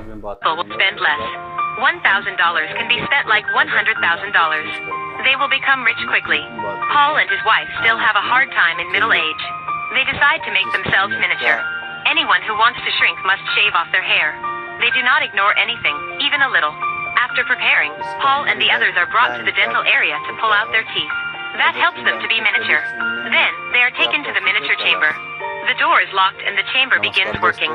में बात People will spend less. $1,000 can be spent like $100,000. They will become rich quickly. Paul and his wife still have a hard time in middle age. They decide to make themselves miniature. Anyone who wants to shrink must shave off their hair. They do not ignore anything, even a little. After preparing, Paul and the others are brought to the dental area to pull out their teeth. That helps them to be miniature. Then, they are taken to the miniature chamber. The door is locked and the chamber begins working.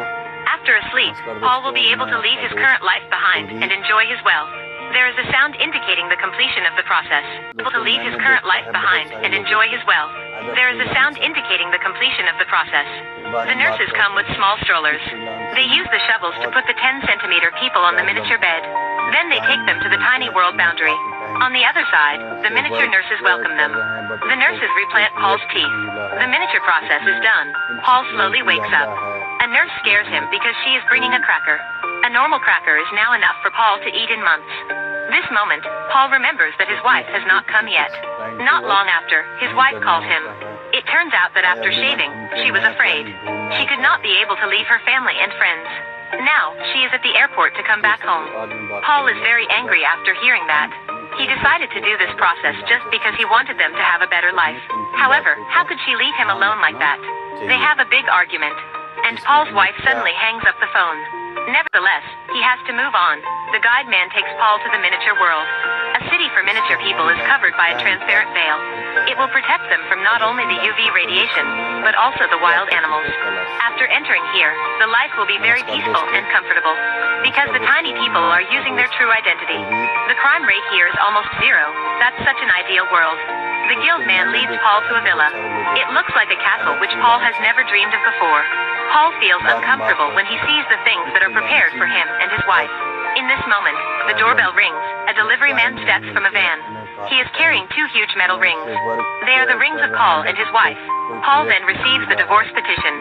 After a sleep, Paul will be able to leave his current life behind and enjoy his wealth. There is a sound indicating the completion of the process. Able to leave his current life behind and enjoy his wealth. There is a sound indicating the completion of the process. The nurses come with small strollers. They use the shovels to put the 10-centimeter people on the miniature bed. Then they take them to the tiny world boundary. On the other side, the miniature nurses welcome them. The nurses replant Paul's teeth. The miniature process is done. Paul slowly wakes up. A nurse scares him because she is bringing a cracker. A normal cracker is now enough for Paul to eat in months. This moment, Paul remembers that his wife has not come yet. Not long after, his wife calls him. It turns out that after shaving, she was afraid. She could not be able to leave her family and friends. Now, she is at the airport to come back home. Paul is very angry after hearing that. He decided to do this process just because he wanted them to have a better life. However, how could she leave him alone like that? They have a big argument. And Paul's wife suddenly hangs up the phone. Nevertheless, he has to move on. The guide man takes Paul to the miniature world. A city for miniature people is covered by a transparent veil. It will protect them from not only the UV radiation, but also the wild animals. After entering here, the life will be very peaceful and comfortable. Because the tiny people are using their true identity. The crime rate here is almost zero. That's such an ideal world. The guild man leads Paul to a villa. It looks like a castle which Paul has never dreamed of before. Paul feels uncomfortable when he sees the things that are prepared for him and his wife. In this moment, the doorbell rings. A delivery man steps from a van. He is carrying 2 huge metal rings. They are the rings of Paul and his wife. Paul then receives the divorce petition.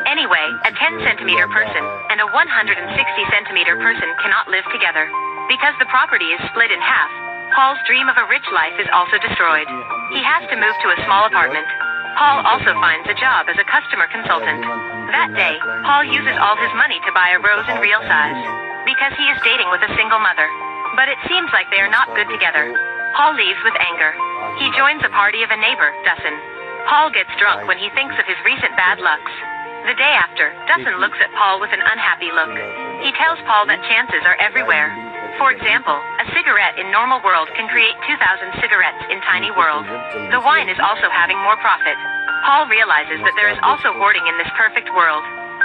Anyway, a 10-centimeter person and a 160-centimeter person cannot live together. Because the property is split in half, Paul's dream of a rich life is also destroyed. He has to move to a small apartment. Paul also finds a job as a customer consultant. That day, Paul uses all his money to buy a rose in real size. Because he is dating with a single mother. But it seems like they are not good together. Paul leaves with anger. He joins a party of a neighbor, Dustin. Paul gets drunk when he thinks of his recent bad lucks. The day after, Dustin looks at Paul with an unhappy look. He tells Paul that chances are everywhere. For example, a cigarette in normal world can create 2,000 cigarettes in tiny world. The wine is also having more profit. Paul realizes that there is also hoarding in this perfect world.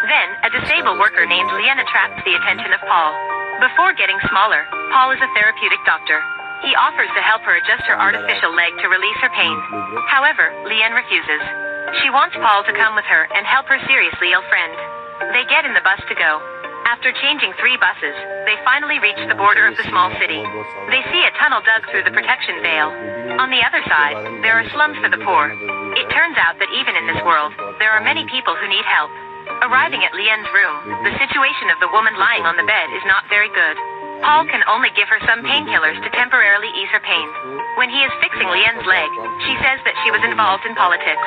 Then, a disabled worker named Lien attracts the attention of Paul. Before getting smaller, Paul is a therapeutic doctor. He offers to help her adjust her artificial leg to release her pain. However, Lien refuses. She wants Paul to come with her and help her seriously ill friend. They get in the bus to go. After changing 3 buses, they finally reach the border of the small city. They see a tunnel dug through the protection veil. On the other side, there are slums for the poor. It turns out that even in this world, there are many people who need help. Arriving at Lien's room, the situation of the woman lying on the bed is not very good. Paul can only give her some painkillers to temporarily ease her pain. When he is fixing Lien's leg, she says that she was involved in politics.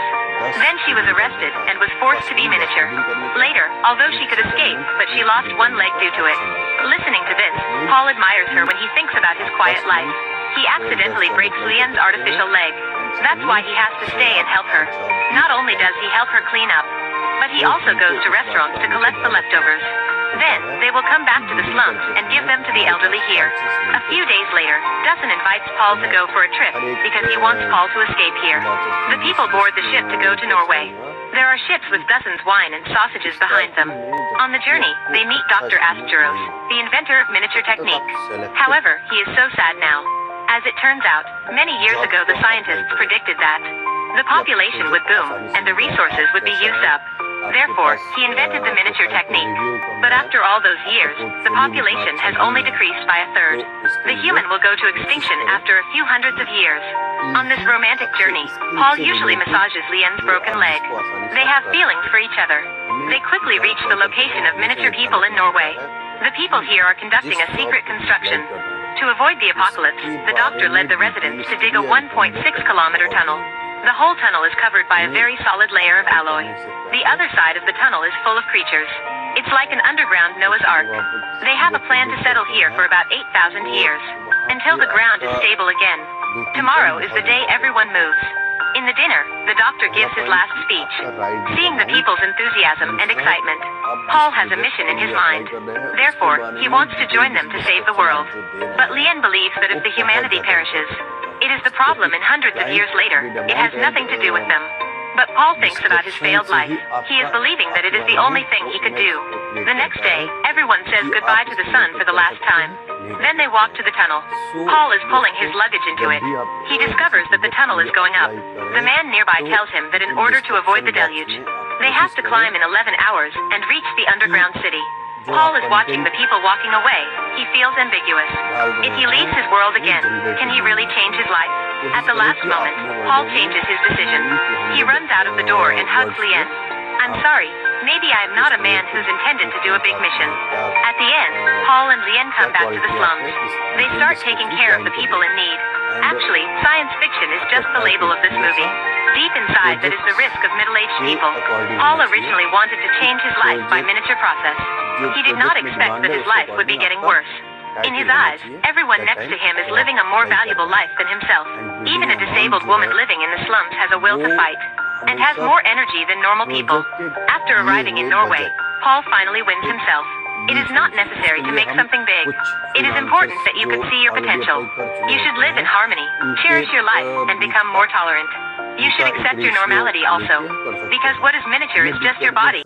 Then she was arrested and was forced to be miniature. Later, although she could escape, but she lost one leg due to it. Listening to this, Paul admires her when he thinks about his quiet life. He accidentally breaks Lien's artificial leg. That's why he has to stay and help her. Not only does he help her clean up, but he also goes to restaurants to collect the leftovers. Then, they will come back to the slums and give them to the elderly here. A few days later, Dustin invites Paul to go for a trip, because he wants Paul to escape here. The people board the ship to go to Norway. There are ships with Dustin's wine and sausages behind them. On the journey, they meet Dr. Astgeros, the inventor of miniature techniques. However, he is so sad now. As it turns out, many years ago the scientists predicted that the population would boom, and the resources would be used up. Therefore, he invented the miniature technique. But after all those years, the population has only decreased by a third. The human will go to extinction after a few hundreds of years. On this romantic journey, Paul usually massages Lien's broken leg. They have feelings for each other. They quickly reach the location of miniature people in Norway. The people here are conducting a secret construction. To avoid the apocalypse, the doctor led the residents to dig a 1.6-kilometer tunnel. The whole tunnel is covered by a very solid layer of alloy. The other side of the tunnel is full of creatures. It's like an underground Noah's Ark. They have a plan to settle here for about 8,000 years, until the ground is stable again. Tomorrow is the day everyone moves. In the dinner, the doctor gives his last speech. Seeing the people's enthusiasm and excitement, Paul has a mission in his mind. Therefore, he wants to join them to save the world. But Lien believes that if the humanity perishes, it is the problem in hundreds of years later. It has nothing to do with them. But Paul thinks about his failed life. He is believing that it is the only thing he could do. The next day, everyone says goodbye to the sun for the last time. Then they walk to the tunnel. Paul is pulling his luggage into it. He discovers that the tunnel is going up. The man nearby tells him that in order to avoid the deluge, they have to climb in 11 hours and reach the underground city. Paul is watching the people walking away. He feels ambiguous. If he leaves his world again, can he really change his life? At the last moment, Paul changes his decision. He runs out of the door and hugs Lien. I'm sorry, maybe I am not a man who's intended to do a big mission. At the end, Paul and Lien come back to the slums. They start taking care of the people in need. Actually, science fiction is just the label of this movie. Deep inside, that is the risk of middle-aged people. Paul originally wanted to change his life by miniature process. He did not expect that his life would be getting worse. In his eyes, everyone next to him is living a more valuable life than himself. Even a disabled woman living in the slums has a will to fight, and has more energy than normal people. After arriving in Norway, Paul finally wins himself. It is not necessary to make something big. It is important that you can see your potential. You should live in harmony, cherish your life, and become more tolerant. You should accept your normality also, because what is miniature is just your body.